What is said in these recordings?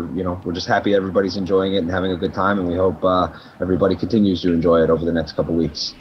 we're just happy everybody's enjoying it and having a good time, and we hope everybody continues to enjoy it over the next couple weeks.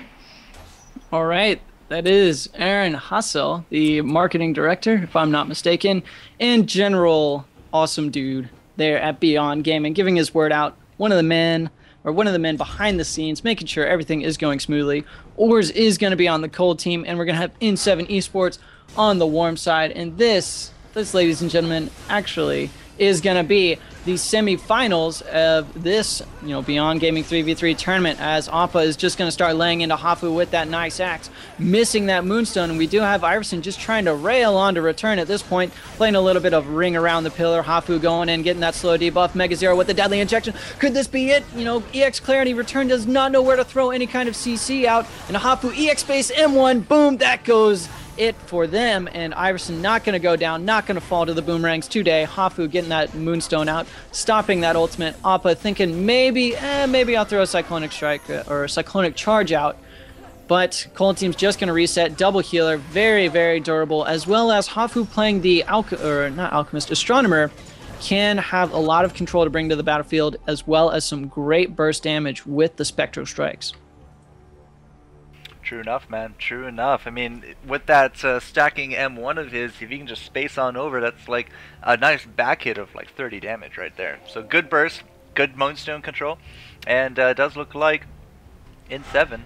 All right. That is Aaron Hassel, the marketing director, if I'm not mistaken, and general awesome dude there at Beyond Gaming, giving his word out. One of the men behind the scenes, making sure everything is going smoothly. Ors is going to be on the cold team, and we're going to have in7 esports on the warm side. And this, ladies and gentlemen, actually is going to be the semifinals of this, Beyond Gaming 3v3 tournament, as Appa is just going to start laying into Hafu with that nice axe, missing that moonstone, and we do have Iverson just trying to rail on to return at this point, playing a little bit of ring around the pillar. Hafu going in, getting that slow debuff. Mega Zero with the deadly injection. Could this be it? EX Clarity return does not know where to throw any kind of CC out, and Hafu EX space M1, boom, that goes it for them, and Iverson not going to go down, not going to fall to the boomerangs today. Hafu getting that moonstone out, stopping that ultimate. Appa thinking maybe I'll throw a cyclonic strike or a cyclonic charge out, but cold team's just going to reset. Double healer, very, very durable, as well as Hafu playing the astronomer, can have a lot of control to bring to the battlefield, as well as some great burst damage with the spectral strikes. True enough, man. True enough. I mean, with that stacking M1 of his, if he can just space on over, that's like a nice back hit of like 30 damage right there. So good burst, good moonstone control, and it does look like in7,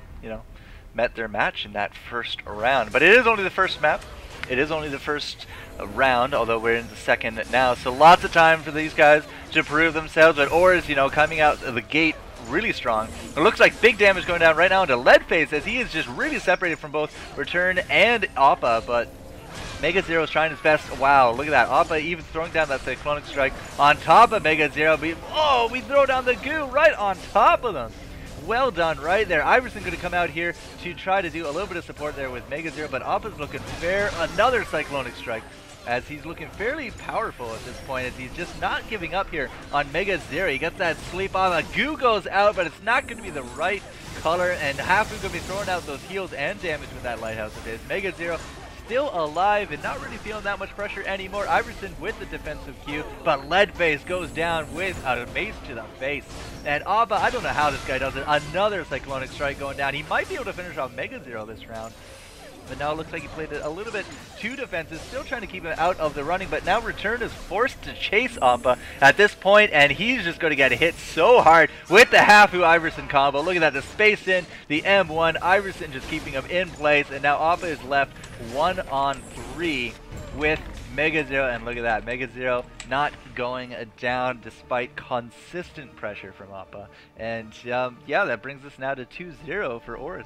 met their match in that first round. But it is only the first map. It is only the first round, although we're in the second now. So lots of time for these guys to prove themselves. But Ors, coming out of the gate really strong. It looks like big damage going down right now into Leadface, as he is just really separated from both Return and Appa, but Mega Zero is trying his best. Wow, look at that. Appa even throwing down that Cyclonic Strike on top of Mega Zero. We throw down the goo right on top of them. Well done right there. Iverson going to come out here to try to do a little bit of support there with Mega Zero, but Appa's looking fair. Another Cyclonic Strike, as he's looking fairly powerful at this point, as he's just not giving up here on Mega Zero. He gets that sleep on. The goo goes out, but it's not going to be the right color, and Hafu's going to be throwing out those heals and damage with that lighthouse of his. Mega Zero still alive and not really feeling that much pressure anymore. Iverson with the defensive Q, but Leadface goes down with a mace to the face. And Appa, I don't know how this guy does it. Another Cyclonic Strike going down. He might be able to finish off Mega Zero this round. But now it looks like he played it a little bit too defensive, still trying to keep him out of the running, but now Return is forced to chase Appa at this point, and he's just going to get hit so hard with the Hafu Iverson combo. Look at that, the space in, the M1, Iverson just keeping him in place, and now Appa is left 1-on-3 with Mega Zero, and look at that, Mega Zero not going down despite consistent pressure from Appa. And yeah, that brings us now to 2-0 for Ors.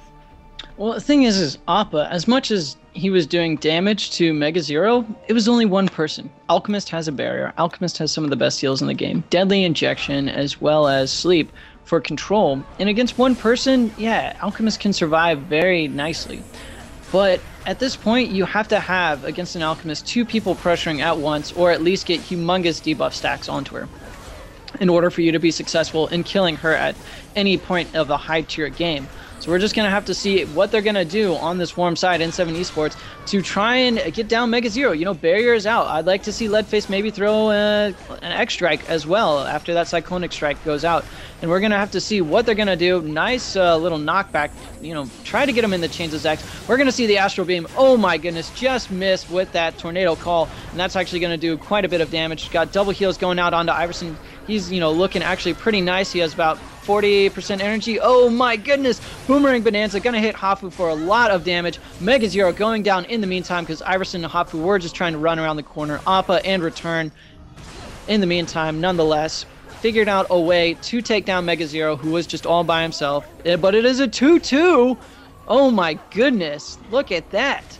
Well, the thing is Appa, as much as he was doing damage to Mega Zero, it was only one person. Alchemist has a barrier. Alchemist has some of the best heals in the game. Deadly Injection, as well as Sleep for control. And against one person, yeah, Alchemist can survive very nicely. But at this point, you have to have, against an Alchemist, two people pressuring at once, or at least get humongous debuff stacks onto her, in order for you to be successful in killing her at any point of the high-tier game. So we're just going to have to see what they're going to do on this warm side in7 esports to try and get down Mega Zero. Barrier is out. I'd like to see Leadface maybe throw an X-Strike as well after that Cyclonic Strike goes out. And we're going to have to see what they're going to do. Nice little knockback, try to get him in the chains of Zex. We're going to see the Astral Beam. Oh my goodness, just missed with that Tornado Call. And that's actually going to do quite a bit of damage. Got double heals going out onto Iverson. He's, looking actually pretty nice. He has about 40% energy. Oh my goodness. Boomerang Bonanza going to hit Hafu for a lot of damage. Mega Zero going down in the meantime because Iverson and Hafu were just trying to run around the corner. Appa and Return in the meantime, nonetheless, figured out a way to take down Mega Zero, who was just all by himself. But it is a 2-2. Oh my goodness. Look at that.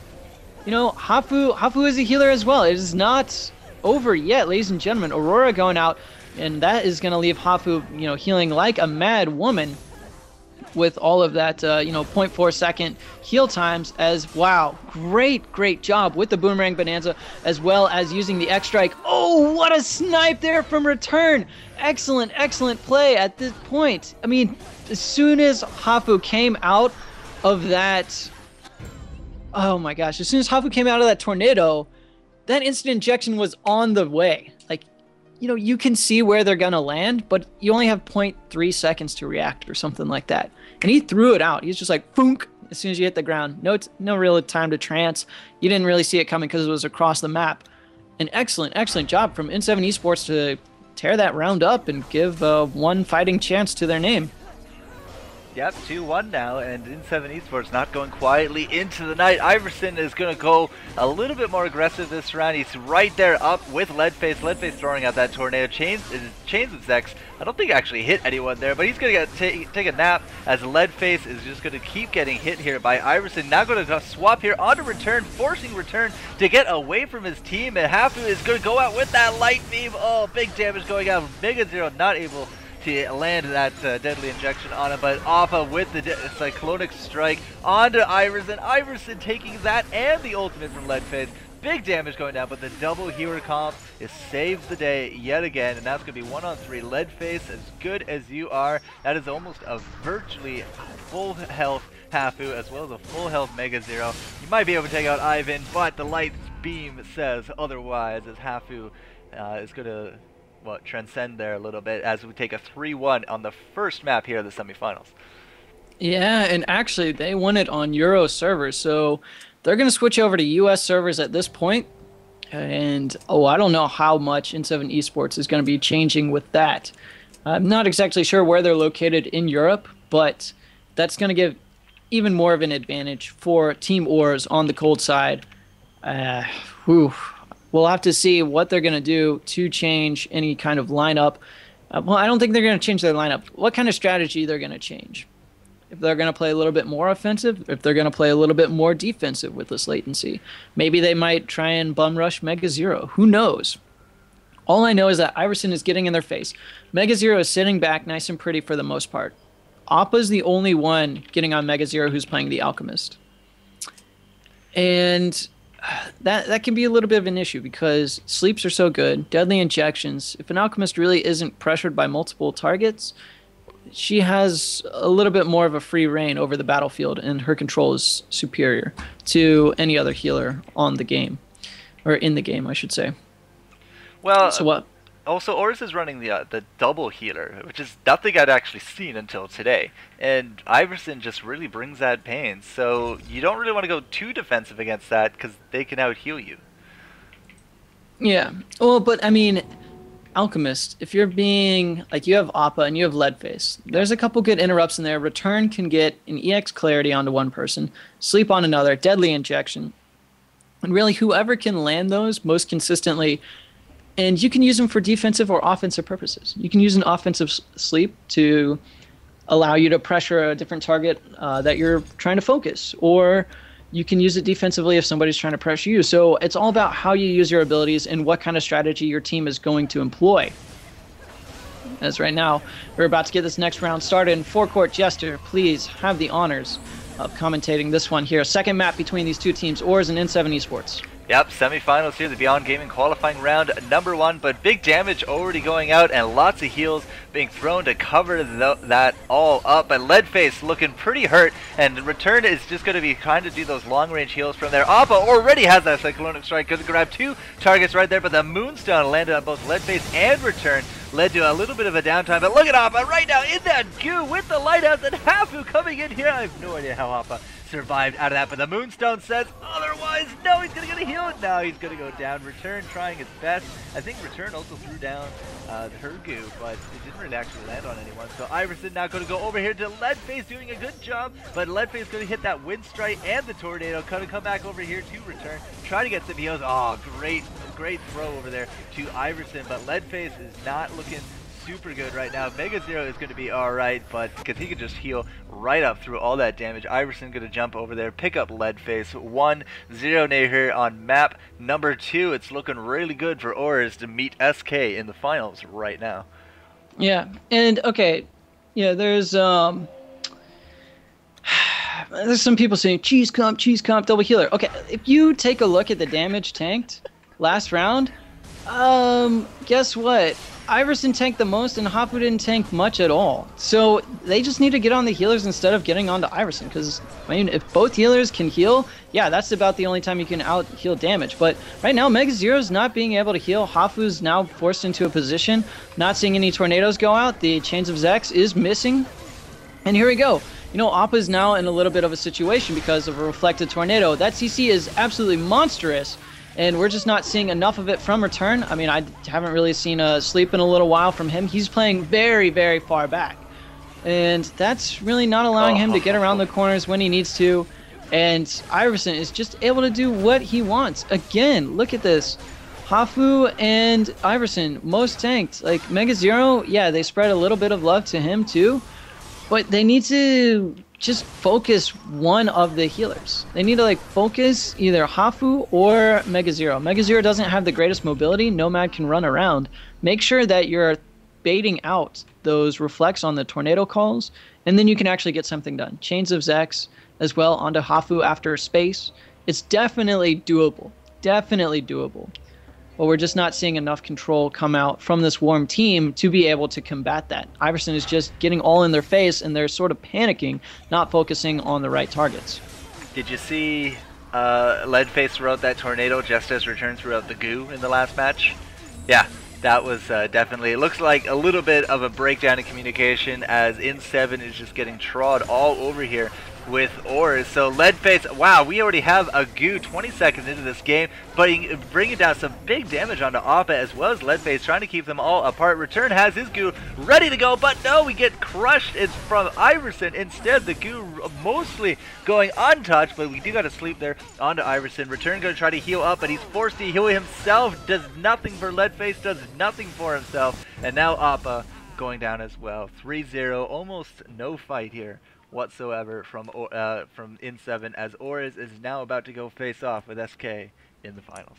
Hafu is a healer as well. It is not over yet, ladies and gentlemen. Aurora going out, and that is going to leave Hafu, healing like a mad woman with all of that, 0.4 second heal times. As wow, great job with the Boomerang Bonanza, as well as using the X-Strike. Oh, what a snipe there from Return. Excellent play at this point. I mean, as soon as Hafu came out of that, oh my gosh, as soon as Hafu came out of that tornado, that instant injection was on the way. Like, you can see where they're going to land, but you only have 0.3 seconds to react or something like that. And he threw it out. He's just like, boonk, as soon as you hit the ground. No real time to trance. You didn't really see it coming because it was across the map. An excellent job from in7 esports to tear that round up and give one fighting chance to their name. Yep, 2-1 now, and in7 esports not going quietly into the night. Iverson is going to go a little bit more aggressive this round. He's right there up with Leadface. Leadface throwing out that tornado. Chains with Zex. I don't think he actually hit anyone there, but he's going to take a nap as Leadface is just going to keep getting hit here by Iverson. Now going to swap here onto Return, forcing Return to get away from his team, and Hafu is going to go out with that light beam. Oh, big damage going out. MegaZero not able to land that deadly injection on him, but Appa with the cyclonic strike onto Iverson. Iverson taking that and the ultimate from Leadface. Big damage going down, but the double hero comp is saves the day yet again, and that's going to be 1-on-3. Leadface, as good as you are, that is almost a virtually full health Hafu, as well as a full health MegaZero. You might be able to take out Ivan, but the light beam says otherwise, as Hafu is going to transcend there a little bit as we take a 3-1 on the first map here of the semifinals. Yeah, and actually they won it on Euro servers, so they're going to switch over to US servers at this point. And I don't know how much in7 esports is going to be changing with that. I'm not exactly sure where they're located in Europe, but that's going to give even more of an advantage for Team Oars on the cold side. We'll have to see what they're going to do to change any kind of lineup. Well, I don't think they're going to change their lineup. What kind of strategy they're going to change? If they're going to play a little bit more offensive, if they're going to play a little bit more defensive with this latency. Maybe they might try and bum rush MegaZero. Who knows? All I know is that Iverson is getting in their face. MegaZero is sitting back nice and pretty for the most part. Appa's the only one getting on MegaZero who's playing the Alchemist. And that can be a little bit of an issue because sleeps are so good, deadly injections. If an Alchemist really isn't pressured by multiple targets, she has a little bit more of a free reign over the battlefield, and her control is superior to any other healer on the game, or in the game, I should say. Well, so what? Also, Oris is running the double healer, which is nothing I'd actually seen until today. And Iverson just really brings that pain. So you don't really want to go too defensive against that because they can out-heal you. Yeah. Well, but I mean, Alchemist, if you're being, like, you have Appa and you have Leadface, there's a couple good interrupts in there. Return can get an EX clarity onto one person, sleep on another, deadly injection. And really, whoever can land those most consistently. And you can use them for defensive or offensive purposes. You can use an offensive sleep to allow you to pressure a different target that you're trying to focus. Or you can use it defensively if somebody's trying to pressure you. So it's all about how you use your abilities and what kind of strategy your team is going to employ. As right now, we're about to get this next round started. And FourCourtJester, please have the honors of commentating this one here. Second map between these two teams, Oars and in7 esports. Yep, semifinals here, the Beyond Gaming qualifying round number 1, but big damage already going out and lots of heals being thrown to cover that all up. But Leadface looking pretty hurt, and Return is just going to be trying to do those long-range heals from there. Appa already has that Cyclonic Strike, going to grab 2 targets right there, but the Moonstone landed on both Leadface and Return, led to a little bit of a downtime. But look at Appa right now in that goo with the Lighthouse, and Hafu coming in here. I have no idea how Appa survived out of that, but the Moonstone says otherwise. No, he's gonna get a heal. Now he's gonna go down. Return trying his best. I think Return also threw down her goo, but it didn't really actually land on anyone. So Iverson now gonna go over here to Leadface, doing a good job, but Leadface gonna hit that Wind Strike and the Tornado. Gonna come back over here to Return, try to get some heals. Oh, great throw over there to Iverson, but Leadface is not looking super good right now. MegaZero is going to be alright, but because he can just heal right up through all that damage. Iverson going to jump over there, pick up Leadface. 1-0 here on map number 2. It's looking really good for Oars to meet SK in the finals right now. Yeah, and okay, yeah, there's some people saying cheese comp, double healer. Okay, if you take a look at the damage tanked last round, guess what? Iverson tanked the most and Hafu didn't tank much at all. So they just need to get on the healers instead of getting onto Iverson. Because, I mean, if both healers can heal, yeah, that's about the only time you can out-heal damage. But right now, Mega Zero's not being able to heal. Hafu's now forced into a position, not seeing any tornadoes go out. The Chains of Zex is missing. And here we go. You know, Appa's now in a little bit of a situation because of a reflected tornado. That CC is absolutely monstrous. And we're just not seeing enough of it from Return. I mean, I haven't really seen a sleep in a little while from him. He's playing very, very far back. And that's really not allowing him to get around the corners when he needs to. And Iverson is just able to do what he wants. Again, look at this. Hafu and Iverson, most tanked. Like, Mega Zero, yeah, they spread a little bit of love to him too. But they need to just focus one of the healers. They need to like focus either Hafu or Mega Zero. Mega Zero doesn't have the greatest mobility. Nomad can run around. Make sure that you're baiting out those reflects on the tornado calls, and then you can actually get something done. Chains of Zex as well onto Hafu after space. It's definitely doable. Definitely doable. But we're just not seeing enough control come out from this Warm team to be able to combat that. Iverson is just getting all in their face, and they're sort of panicking, not focusing on the right targets. Did you see Leadface throughout that tornado just as Return throughout the goo in the last match? Yeah, that was definitely, it looks like a little bit of a breakdown in communication as in7 is just getting trod all over here with ores. So Leadface, wow, we already have a goo 20 seconds into this game, but bringing down some big damage onto Appa as well as Leadface, trying to keep them all apart. Return has his goo ready to go, but no, we get crushed. It's from Iverson. Instead, the goo mostly going untouched, but we do got to sleep there onto Iverson. Return going to try to heal up, but he's forced to heal himself. Does nothing for Leadface, does nothing for himself, and now Appa going down as well. 3-0, almost no fight here whatsoever from in7 as Ores is now about to go face off with SK in the finals.